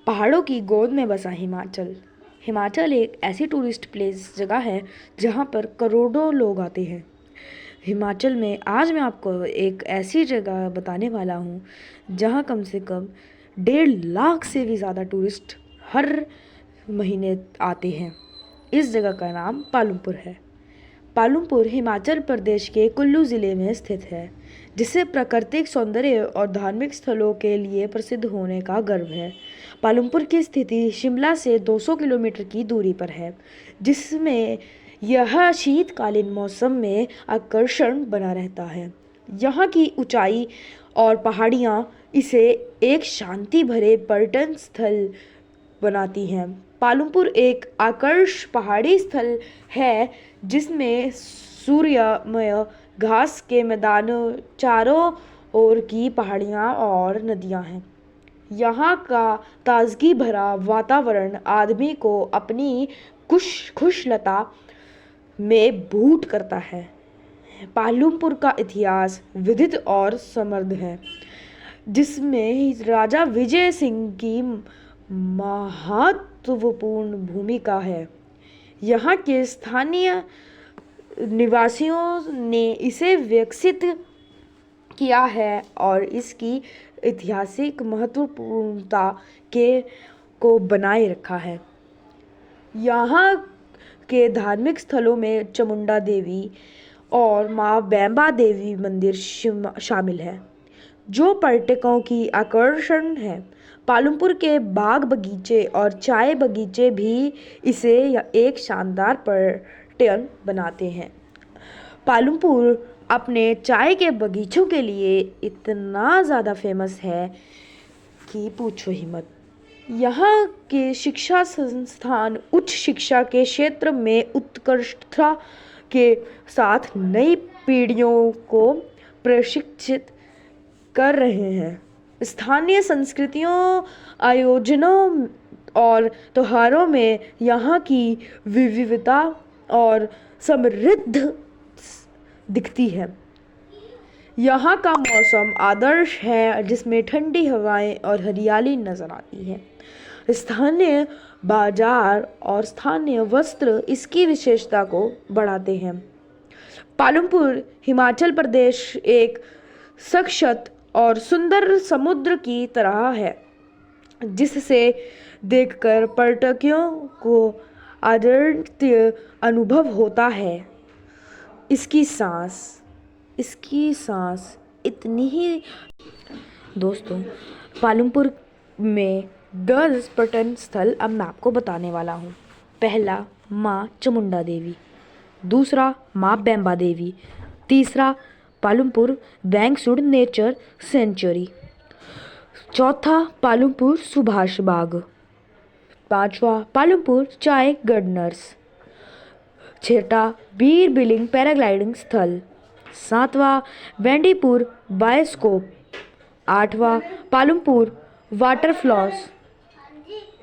पहाड़ों की गोद में बसा हिमाचल। हिमाचल एक ऐसी टूरिस्ट प्लेस जगह है जहाँ पर करोड़ों लोग आते हैं। हिमाचल में आज मैं आपको एक ऐसी जगह बताने वाला हूँ जहाँ कम से कम 1.5 लाख से भी ज़्यादा टूरिस्ट हर महीने आते हैं। इस जगह का नाम पालमपुर है। पालमपुर हिमाचल प्रदेश के कुल्लू ज़िले में स्थित है, जिसे प्राकृतिक सौंदर्य और धार्मिक स्थलों के लिए प्रसिद्ध होने का गर्व है। पालमपुर की स्थिति शिमला से 200 किलोमीटर की दूरी पर है, जिसमें यह शीतकालीन मौसम में आकर्षण बना रहता है। यहाँ की ऊंचाई और पहाड़ियाँ इसे एक शांति भरे पर्यटन स्थल बनाती हैं। पालमपुर एक आकर्ष पहाड़ी स्थल है जिसमें सूर्यमय घास के मैदानों, चारों ओर की पहाड़ियाँ और नदियाँ हैं। यहाँ का ताजगी भरा वातावरण आदमी को अपनी खुशलता में बूट करता है। पालमपुर का इतिहास विविध और समृद्ध है, जिसमें राजा विजय सिंह की महत्वपूर्ण भूमिका है। यहाँ के स्थानीय निवासियों ने इसे विकसित किया है और इसकी ऐतिहासिक महत्वपूर्णता को बनाए रखा है। यहाँ के धार्मिक स्थलों में चामुंडा देवी और माँ बेम्बा देवी मंदिर शामिल है, जो पर्यटकों की आकर्षण है। पालमपुर के बाग बगीचे और चाय बगीचे भी इसे एक शानदार पर्यटन बनाते हैं। पालमपुर अपने चाय के बगीचों के लिए इतना ज़्यादा फेमस है कि पूछो ही मत। यहाँ के शिक्षा संस्थान उच्च शिक्षा के क्षेत्र में उत्कृष्टता के साथ नई पीढ़ियों को प्रशिक्षित कर रहे हैं। स्थानीय संस्कृतियों, आयोजनों और त्योहारों में यहाँ की विविधता और समृद्ध दिखती है। यहाँ का मौसम आदर्श है, जिसमें ठंडी हवाएं और हरियाली नजर आती है। स्थानीय बाजार और स्थानीय वस्त्र इसकी विशेषता को बढ़ाते हैं। पालमपुर हिमाचल प्रदेश एक सशक्त और सुंदर समुद्र की तरह है, जिससे देखकर पर्यटकों को आदरणीय अनुभव होता है। इसकी सांस इतनी ही। दोस्तों, पालमपुर में 10 पर्यटन स्थल अब मैं आपको बताने वाला हूँ। पहला, माँ चामुंडा देवी। दूसरा, माँ बेम्बा देवी। तीसरा, पालमपुर बैंक्सवुड नेचर सेंचुरी। चौथा, पालमपुर सुभाष बाग। पांचवा, पालमपुर चाय गार्डनर्स। छठा, बीर बिलिंग पैराग्लाइडिंग स्थल। सातवां, बेंडीपुर बायोस्कोप। आठवां, पालमपुर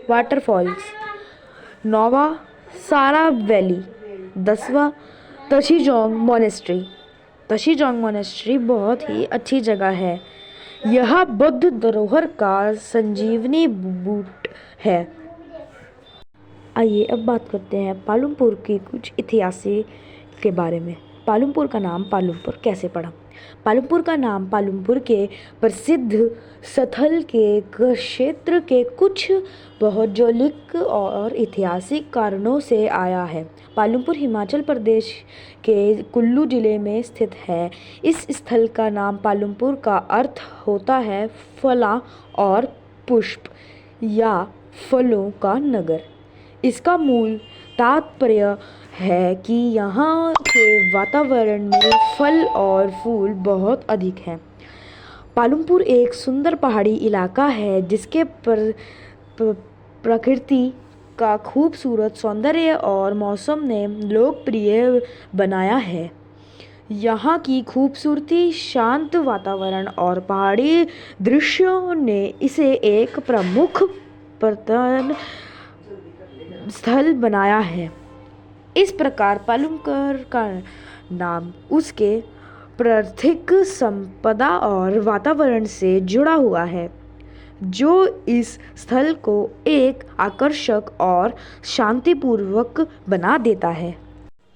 वाटरफॉल्स। नौवां, सारा वैली। 10वां, तशीजोंग मोनेस्ट्री बहुत ही अच्छी जगह है। यह बौद्ध धरोहर का संजीवनी बूट है। आइए अब बात करते हैं पालमपुर की कुछ इतिहास के बारे में। पालमपुर का नाम पालमपुर कैसे पड़ा? पालमपुर का नाम पालमपुर के प्रसिद्ध स्थल के क्षेत्र के कुछ भौगोलिक और ऐतिहासिक कारणों से आया है। पालमपुर हिमाचल प्रदेश के कुल्लू जिले में स्थित है। इस स्थल का नाम पालमपुर का अर्थ होता है फला और पुष्प या फलों का नगर। इसका मूल तात्पर्य है कि यहाँ के वातावरण में फल और फूल बहुत अधिक हैं। पालमपुर एक सुंदर पहाड़ी इलाका है, जिसके प्रकृति का खूबसूरत सौंदर्य और मौसम ने लोकप्रिय बनाया है। यहाँ की खूबसूरती, शांत वातावरण और पहाड़ी दृश्यों ने इसे एक प्रमुख पर्यटन स्थल बनाया है। इस प्रकार पालमपुर का नाम उसके प्राकृतिक संपदा और वातावरण से जुड़ा हुआ है। जो इस स्थल को एक आकर्षक और शांतिपूर्वक बना देता है।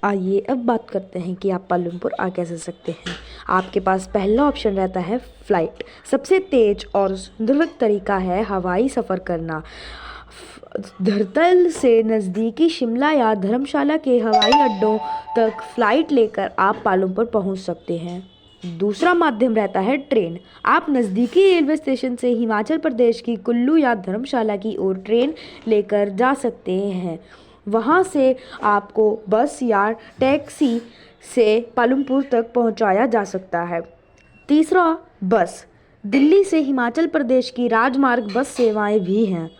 आइए अब बात करते हैं कि आप पालमपुर आ कैसे सकते हैं। आपके पास पहला ऑप्शन रहता है फ़्लाइट। सबसे तेज और सुरक्षित तरीका है हवाई सफ़र करना। धरतल से नज़दीकी शिमला या धर्मशाला के हवाई अड्डों तक फ़्लाइट लेकर आप पालमपुर पहुंच सकते हैं। दूसरा माध्यम रहता है ट्रेन। आप नज़दीकी रेलवे स्टेशन से हिमाचल प्रदेश की कुल्लू या धर्मशाला की ओर ट्रेन लेकर जा सकते हैं। वहां से आपको बस या टैक्सी से पालमपुर तक पहुंचाया जा सकता है। तीसरा, बस। दिल्ली से हिमाचल प्रदेश की राजमार्ग बस सेवाएं भी हैं।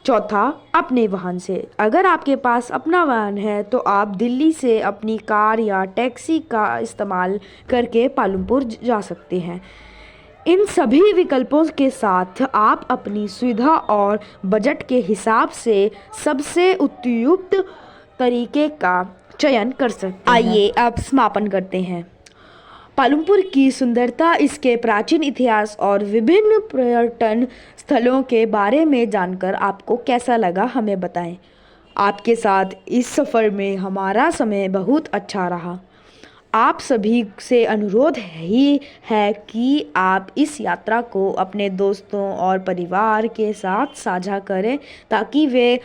चौथा, अपने वाहन से। अगर आपके पास अपना वाहन है तो आप दिल्ली से अपनी कार या टैक्सी का इस्तेमाल करके पालमपुर जा सकते हैं। इन सभी विकल्पों के साथ आप अपनी सुविधा और बजट के हिसाब से सबसे उपयुक्त तरीके का चयन कर सकते हैं। आइए अब समापन करते हैं। पालमपुर की सुंदरता, इसके प्राचीन इतिहास और विभिन्न पर्यटन स्थलों के बारे में जानकर आपको कैसा लगा हमें बताएं। आपके साथ इस सफ़र में हमारा समय बहुत अच्छा रहा। आप सभी से अनुरोध ही है कि आप इस यात्रा को अपने दोस्तों और परिवार के साथ साझा करें ताकि वे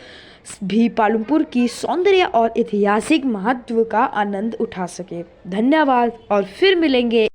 भी पालमपुर की सौंदर्य और ऐतिहासिक महत्व का आनंद उठा सके। धन्यवाद और फिर मिलेंगे।